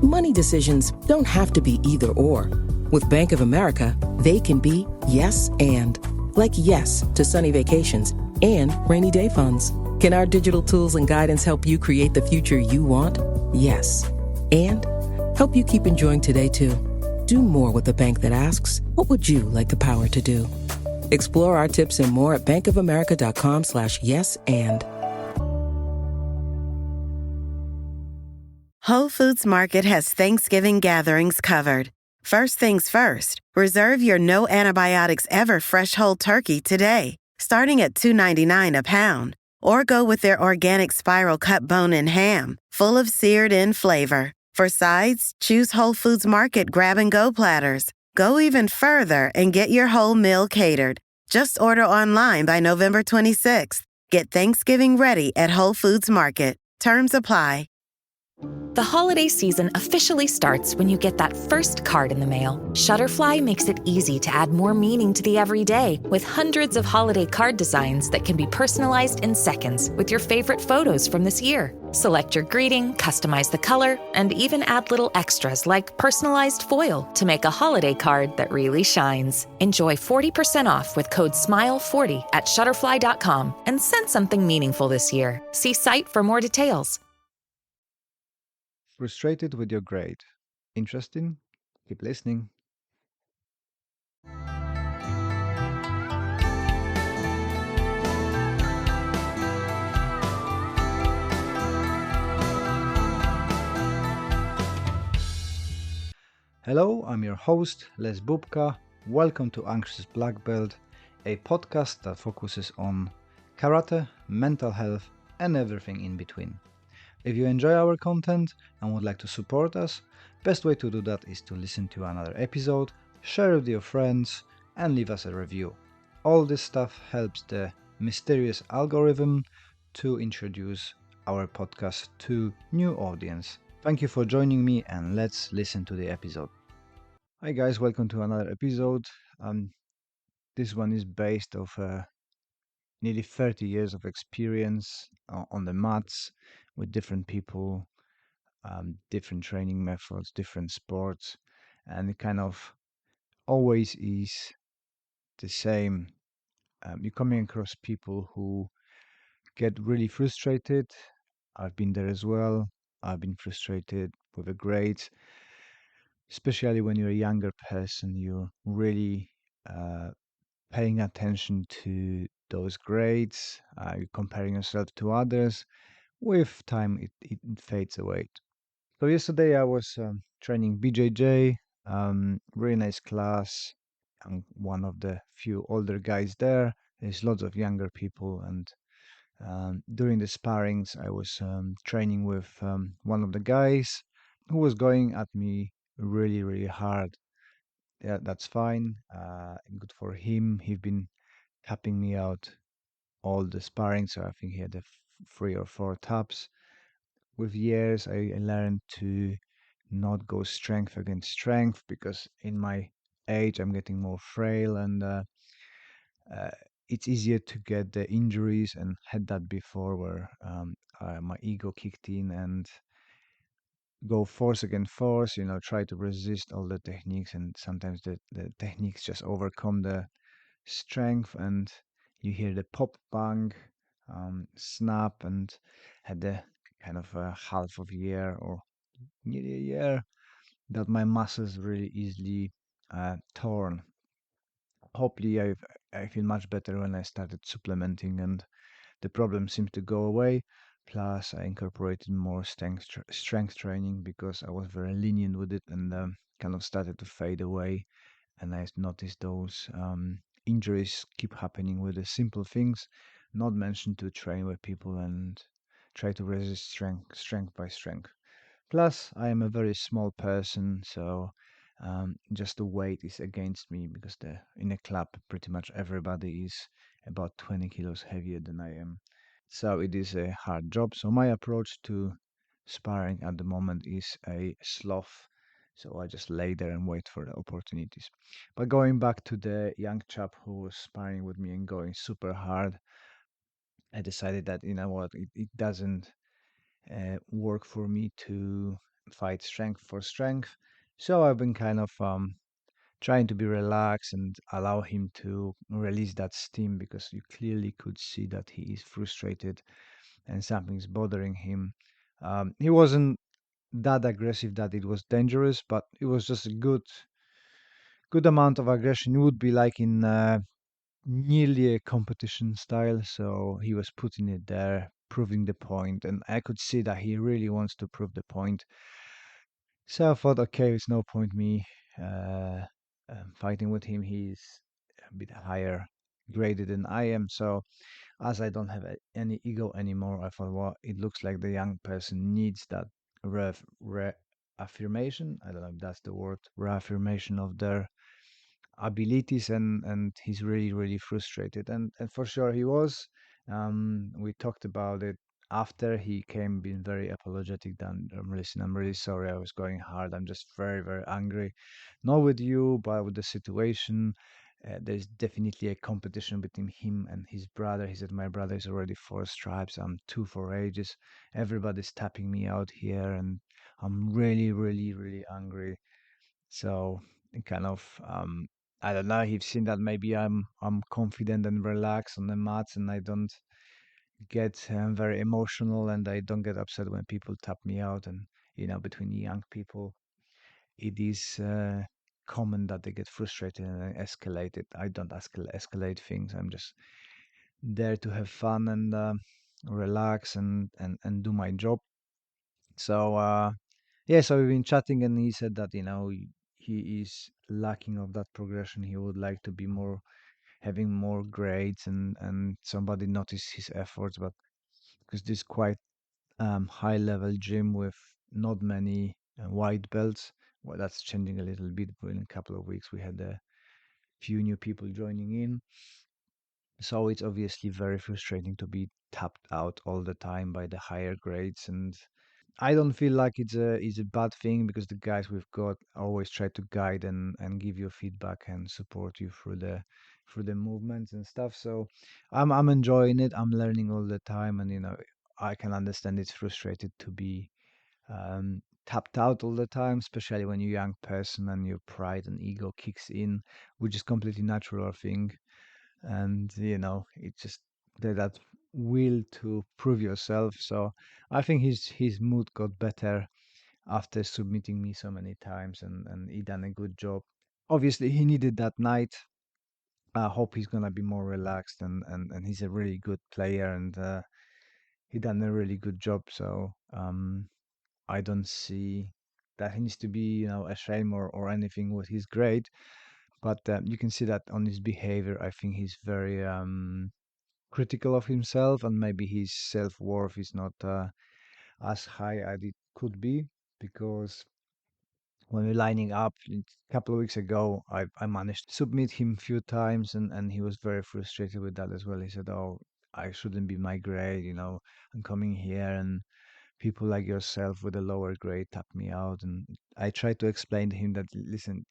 Money decisions don't have to be either or. With Bank of America, they can be yes and. Like yes to sunny vacations and rainy day funds. Can our digital tools and guidance help you create the future you want? Yes. And help you keep enjoying today too. Do more with a bank that asks, what would you like the power to do? Explore our tips and more at bankofamerica.com/yes and. Whole Foods Market has Thanksgiving gatherings covered. First things first, reserve your no antibiotics ever fresh whole turkey today, starting at $2.99 a pound. Or go with their organic spiral cut bone-in ham, full of seared-in flavor. For sides, choose Whole Foods Market grab-and-go platters. Go even further and get your whole meal catered. Just order online by November 26th. Get Thanksgiving ready at Whole Foods Market. Terms apply. The holiday season officially starts when you get that first card in the mail. Shutterfly makes it easy to add more meaning to the everyday with hundreds of holiday card designs that can be personalized in seconds with your favorite photos from this year. Select your greeting, customize the color, and even add little extras like personalized foil to make a holiday card that really shines. Enjoy 40% off with code SMILE40 at Shutterfly.com and send something meaningful this year. See site for more details. Frustrated with your grade. Interesting? Keep listening. Hello, I'm your host, Les Bubka. Welcome to Anxious Black Belt, a podcast that focuses on karate, mental health, and everything in between. If you enjoy our content and would like to support us, best way to do that is to listen to another episode, share with your friends, and leave us a review. All this stuff helps the mysterious algorithm to introduce our podcast to new audience. Thank you for joining me, and let's listen to the episode. Hi guys, welcome to another episode. This one is based of nearly 30 years of experience on the mats with different people, different training methods, different sports, and it kind of always is the same. You're coming across people who get really frustrated. I've been there as well. I've been frustrated with the grades, especially when you're a younger person. You're really paying attention to those grades. You're comparing yourself to others. With time, it fades away. So yesterday I was training BJJ, really nice class. I'm one of the few older guys there. There's lots of younger people, and during the sparrings, I was training with one of the guys who was going at me really, really hard. Yeah, that's fine. Good for him. He's been tapping me out all the sparring, so I think he had 3 or 4 taps. With years, I learned to not go strength against strength because in my age I'm getting more frail, and uh, it's easier to get the injuries, and had that before where my ego kicked in and go force against force, try to resist all the techniques, and sometimes the techniques just overcome the strength, and you hear the pop bang snap, and had the kind of a half of a year or nearly a year that my muscles really easily torn. Hopefully, I feel much better when I started supplementing, and the problem seems to go away. Plus, I incorporated more strength training because I was very lenient with it, and kind of started to fade away. And I noticed those injuries keep happening with the simple things, not mentioned to train with people and try to resist strength by strength. Plus, I am a very small person, so just the weight is against me because in a club, pretty much everybody is about 20 kilos heavier than I am. So it is a hard job. So my approach to sparring at the moment is a sloth. So I just lay there and wait for the opportunities. But going back to the young chap who was sparring with me and going super hard, I decided that, you know what, it doesn't work for me to fight strength for strength. So I've been kind of trying to be relaxed and allow him to release that steam, because you clearly could see that he is frustrated and something's bothering him. He wasn't that aggressive that it was dangerous, but it was just a good amount of aggression. It would be like in nearly a competition style. So he was putting it there, proving the point, and I could see that he really wants to prove the point. So I thought, okay, it's no point me uh, fighting with him. He's a bit higher graded than I am. So as I don't have any ego anymore, I thought, well, it looks like the young person needs that reaffirmation. I don't know if that's the word, reaffirmation of their abilities, and he's really frustrated, and for sure he was. We talked about it after he came, being very apologetic. Then listen, I'm really sorry, I was going hard, I'm just very angry, not with you but with the situation. There's definitely a competition between him and his brother. He said, my brother is already 4 stripes, I'm two for ages, everybody's tapping me out here, and I'm really angry. So it kind of I don't know. He's seen that maybe I'm confident and relaxed on the mats, and I don't get very emotional, and I don't get upset when people tap me out. And between young people, it is common that they get frustrated and escalate it. I don't escalate things. I'm just there to have fun and relax and do my job. So yeah, so we've been chatting, and he said that he is lacking of that progression. He would like to be more, having more grades, and somebody notice his efforts. But because this quite high level gym with not many white belts, well, that's changing a little bit. But in a couple of weeks, we had a few new people joining in, so it's obviously very frustrating to be tapped out all the time by the higher grades. And I don't feel like it's a bad thing, because the guys we've got always try to guide and give you feedback and support you through the movements and stuff. So I'm enjoying it. I'm learning all the time, and I can understand it's frustrated to be tapped out all the time, especially when you're a young person and your pride and ego kicks in, which is completely natural thing. And it's just that will to prove yourself. So I think his mood got better after submitting me so many times, and he done a good job. Obviously he needed that night. I hope he's gonna be more relaxed, and he's a really good player, and he done a really good job. So I don't see that he needs to be ashamed or anything with his grade. But you can see that on his behavior. I think he's very critical of himself, and maybe his self-worth is not as high as it could be, because when we're lining up a couple of weeks ago, I managed to submit him a few times, and he was very frustrated with that as well. He said, oh, I shouldn't be my grade, I'm coming here and people like yourself with a lower grade tap me out. And I tried to explain to him that, listen,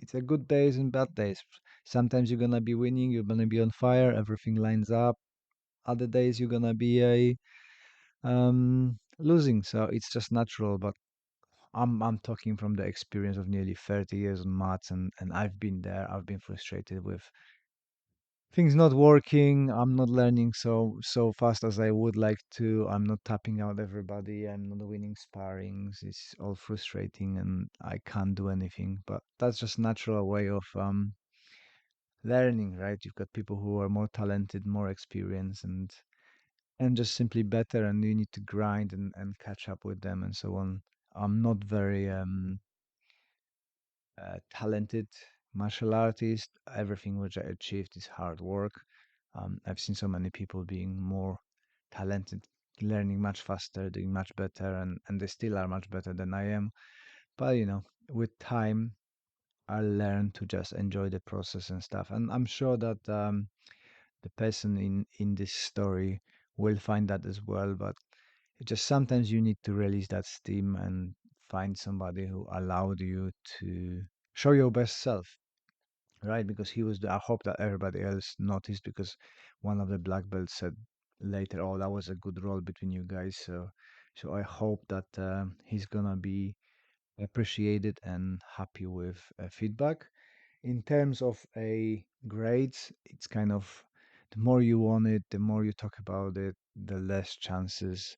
it's a good days and bad days. Sometimes you're gonna be winning, you're gonna be on fire, everything lines up. Other days you're gonna be a losing. So it's just natural. But I'm talking from the experience of nearly 30 years on mats, and I've been there. I've been frustrated with things not working. I'm not learning so fast as I would like to. I'm not tapping out everybody. I'm not winning sparrings. It's all frustrating, and I can't do anything. But that's just natural way of learning, right? You've got people who are more talented, more experienced, and just simply better, and you need to grind and catch up with them and so on. I'm not very talented martial artist. Everything which I achieved is hard work. I've seen so many people being more talented, learning much faster, doing much better, and they still are much better than I am. But with time, I learn to just enjoy the process and stuff. And I'm sure that the person in this story will find that as well. But it just sometimes you need to release that steam and find somebody who allowed you to show your best self, right? Because he was I hope that everybody else noticed, because one of the black belts said later, oh, that was a good role between you guys. So So I hope that he's gonna be appreciated and happy with feedback. In terms of a grades, it's kind of the more you want it, the more you talk about it, the less chances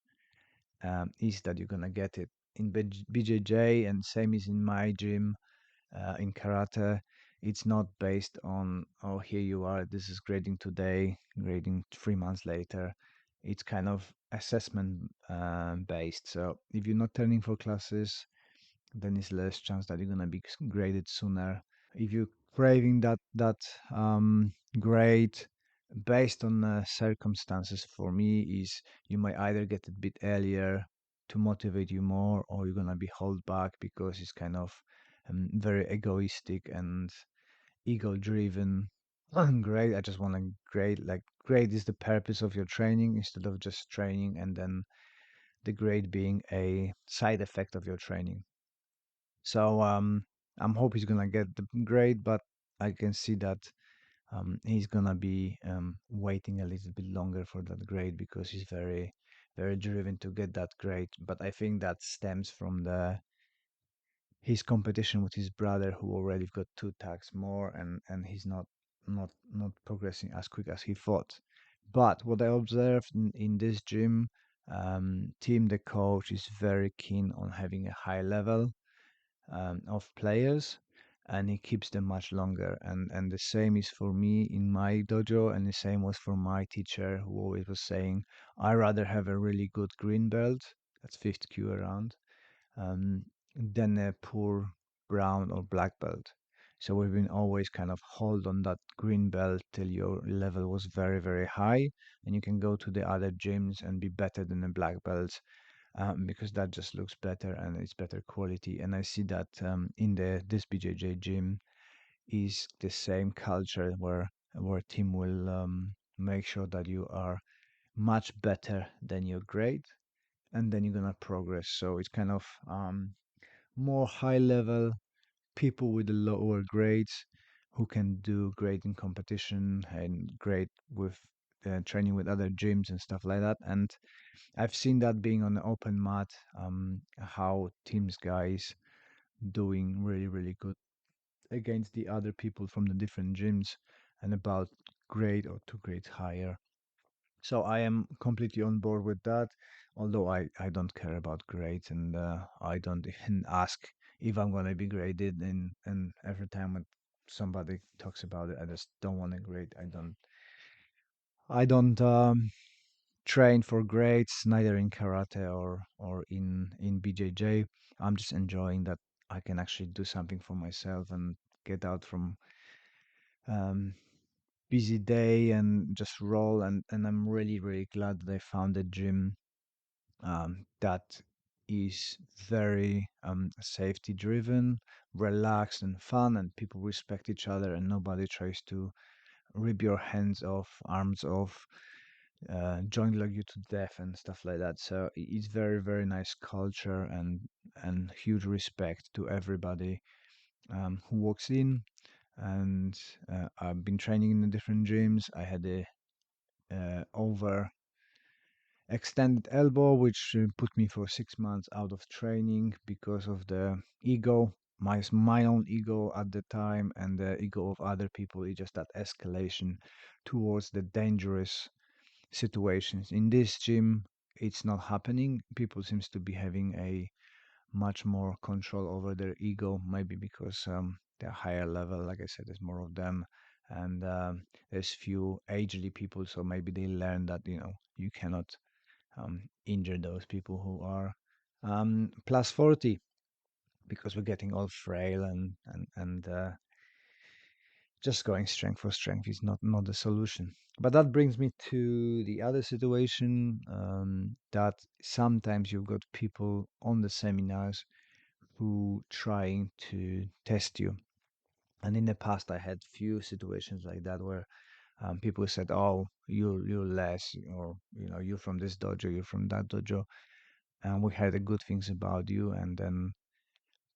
is that you're gonna get it. In BJJ and same is in my gym, in karate, it's not based on, oh, here you are, this is grading today, grading 3 months later. It's kind of assessment based. So if you're not turning for classes, then it's less chance that you're gonna be graded sooner. If you're craving grade based on circumstances, for me is you might either get it a bit earlier to motivate you more, or you're gonna be held back because it's kind of very egoistic and ego driven. Great, I just want to grade. Like, grade is the purpose of your training instead of just training, and then the grade being a side effect of your training. So I'm hope he's gonna get the grade, but I can see that he's gonna be waiting a little bit longer for that grade because he's very, very driven to get that grade. But I think that stems from the his competition with his brother, who already got 2 tags more, and he's not progressing as quick as he thought. But what I observed in this gym, Tim, the coach, is very keen on having a high level of players, and he keeps them much longer. And the same is for me in my dojo, and the same was for my teacher, who always was saying, I rather have a really good green belt, that's fifth Q around, um, than a poor brown or black belt. So we've been always kind of hold on that green belt till your level was very, very high, and you can go to the other gyms and be better than a black belt, because that just looks better and it's better quality. And I see that in the this BJJ gym is the same culture where team will make sure that you are much better than your grade, and then you're gonna progress. So it's kind of more high level people with the lower grades who can do great in competition and great with training with other gyms and stuff like that. And I've seen that being on the open mat, how teams guys doing really, really good against the other people from the different gyms and about grade or 2 grades higher. So I am completely on board with that, although I don't care about grades, and I don't even ask if I'm going to be graded. And every time somebody talks about it, I just don't want to grade. I don't train for grades, neither in karate or in BJJ. I'm just enjoying that I can actually do something for myself and get out from um, busy day and just roll. And I'm really, really glad that I found a gym that is very safety driven, relaxed and fun, and people respect each other, and nobody tries to rip your hands off, arms off, joint log you to death and stuff like that. So it's very, very nice culture, and huge respect to everybody who walks in. And I've been training in the different gyms. I had a over extended elbow, which put me for 6 months out of training because of the ego, my own ego at the time, and the ego of other people. It's just that escalation towards the dangerous situations. In this gym, it's not happening. People seems to be having a much more control over their ego, maybe because they're higher level. Like I said, there's more of them, and there's few agely people, so maybe they learn that you cannot injure those people who are plus 40, because we're getting all frail, and just going strength for strength is not the solution. But that brings me to the other situation, that sometimes you've got people on the seminars who trying to test you. And in the past, I had few situations like that where people said, "Oh, you're less, or you're from this dojo, you're from that dojo, and we heard the good things about you." And then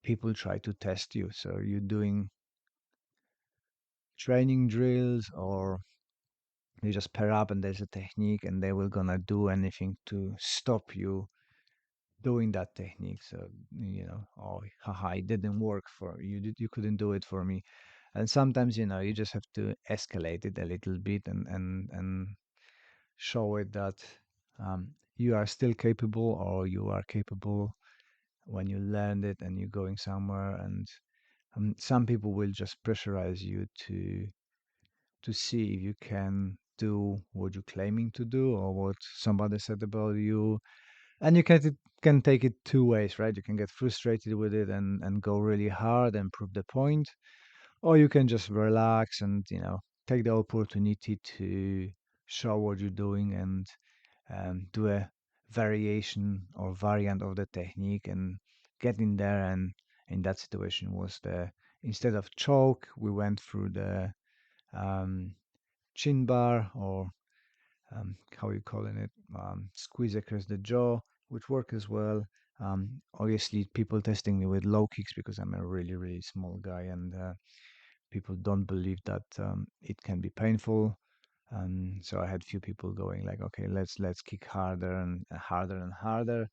people try to test you. So you're doing training drills, or you just pair up and there's a technique, and they will gonna do anything to stop you doing that technique. So, oh, haha, it didn't work for you. You couldn't do it for me. And sometimes, you just have to escalate it a little bit and show it that you are still capable, or you are capable when you learned it and you're going somewhere. And some people will just pressurize you to see if you can do what you're claiming to do or what somebody said about you. And you can take it two ways, right? You can get frustrated with it and go really hard and prove the point, or you can just relax and take the opportunity to show what you're doing and do a variation or variant of the technique and get in there. And in that situation was the instead of choke, we went through the um, chin bar, or how you calling it, squeeze across the jaw, which work as well. Obviously, people testing me with low kicks because I'm a really, really small guy, and people don't believe that it can be painful. So I had few people going like, okay, let's kick harder and harder and harder.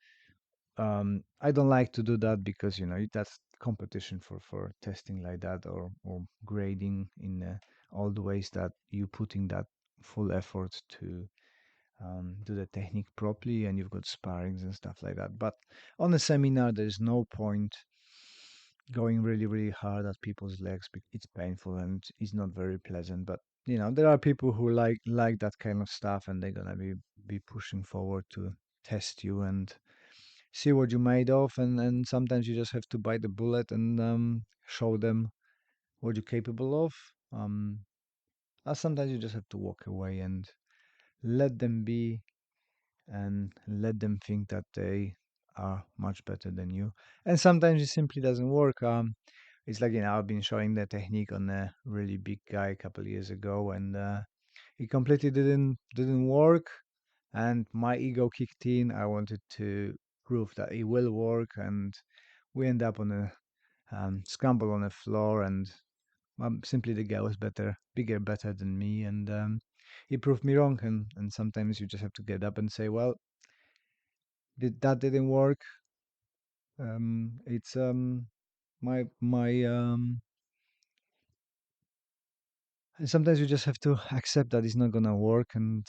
I don't like to do that because that's competition for testing like that, or grading in all the ways that you putting that full effort to do the technique properly, and you've got sparrings and stuff like that. But on a seminar, there's no point going really, really hard at people's legs because it's painful and it's not very pleasant. But there are people who like that kind of stuff, and they're gonna be pushing forward to test you and see what you're made of. And sometimes you just have to bite the bullet and show them what you're capable of. Or sometimes you just have to walk away and let them be, and let them think that they are much better than you. And sometimes it simply doesn't work. It's like I've been showing the technique on a really big guy a couple of years ago, and it completely didn't work. And my ego kicked in. I wanted to prove that it will work, and we end up on a scramble on the floor, and simply the guy was bigger, better than me, and he proved me wrong. And sometimes you just have to get up and say, well, that didn't work. It's my and sometimes you just have to accept that it's not gonna work, and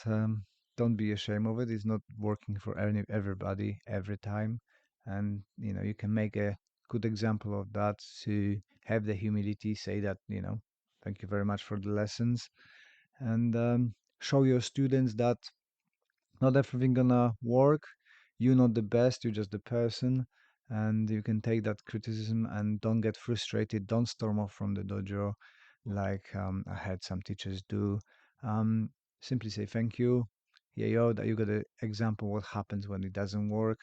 don't be ashamed of it. It's not working for everybody every time, and you can make a good example of that to have the humility, say that thank you very much for the lessons, and show your students that not everything gonna work. You're not the best, you're just the person, and you can take that criticism and don't get frustrated. Don't storm off from the dojo like I had some teachers do. Simply say thank you. Yeah, yo, that you got an example what happens when it doesn't work.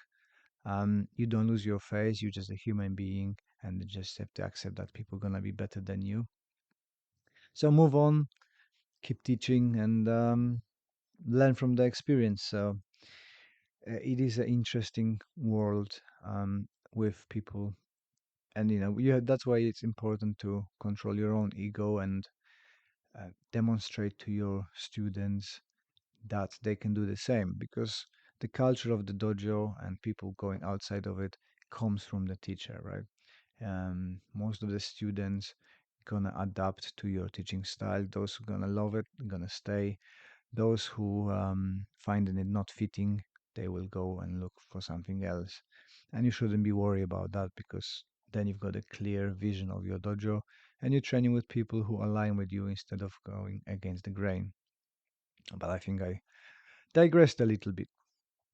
You don't lose your face. You're just a human being, and you just have to accept that people gonna be better than you. So move on, keep teaching, and learn from the experience. So it is an interesting world with people, and that's why it's important to control your own ego and demonstrate to your students that they can do the same, because the culture of the dojo and people going outside of it comes from the teacher, right? Most of the students gonna adapt to your teaching style. Those who gonna love it gonna stay. Those who finding it not fitting, they will go and look for something else. And you shouldn't be worried about that, because then you've got a clear vision of your dojo, and you're training with people who align with you instead of going against the grain. But I think I digressed a little bit.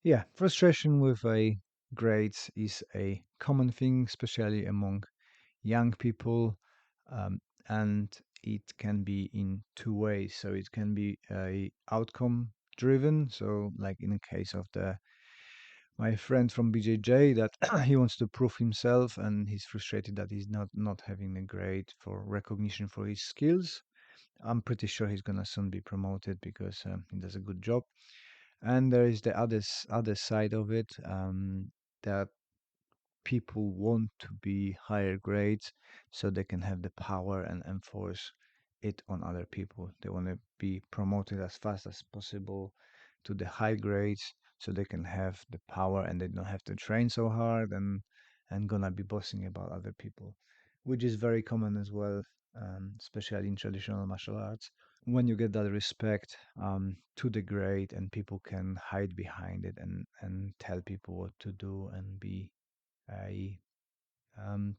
Yeah, frustration with a grades is a common thing, especially among young people, um, and it can be in two ways. So it can be a outcome driven. So like in the case of the my friend from BJJ, that he wants to prove himself, and he's frustrated that he's not having a grade for recognition for his skills. I'm pretty sure he's gonna soon be promoted because he does a good job. And there is the other side of it, that people want to be higher grades so they can have the power and enforce it on other people. They want to be promoted as fast as possible to the high grades so they can have the power and they don't have to train so hard and gonna be bossing about other people, which is very common as well, especially in traditional martial arts. When you get that respect to the grade and people can hide behind it and tell people what to do and be a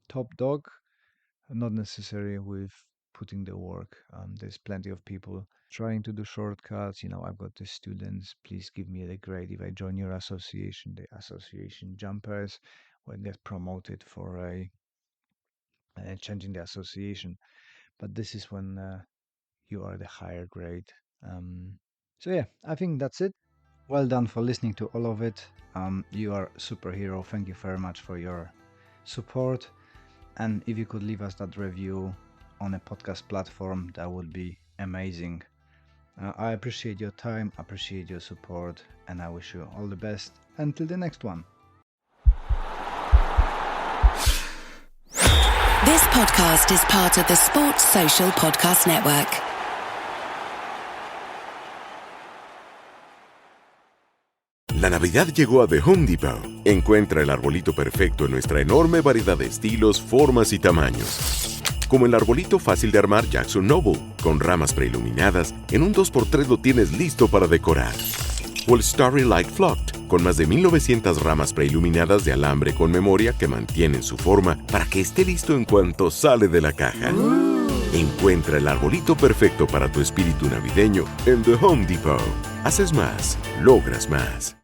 top dog, not necessarily with putting the work. There's plenty of people trying to do shortcuts. I've got the students, please give me the grade if I join your association. The association jumpers will get promoted for a changing the association. But this is when you are the higher grade. So yeah, I think that's it. Well done for listening to all of it. You are a superhero. Thank you very much for your support. And if you could leave us that review on a podcast platform, that would be amazing. I appreciate your time, appreciate your support, and I wish you all the best until the next one. This podcast is part of the Sports Social Podcast Network. La Navidad llegó a The Home Depot. Encuentra el arbolito perfecto en nuestra enorme variedad de estilos, formas y tamaños. Como el arbolito fácil de armar Jackson Noble, con ramas preiluminadas, en un 2x3 lo tienes listo para decorar. O el Starry Light Flocked, con más de 1900 ramas preiluminadas de alambre con memoria que mantienen su forma para que esté listo en cuanto sale de la caja. Encuentra el arbolito perfecto para tu espíritu navideño en The Home Depot. Haces más, logras más.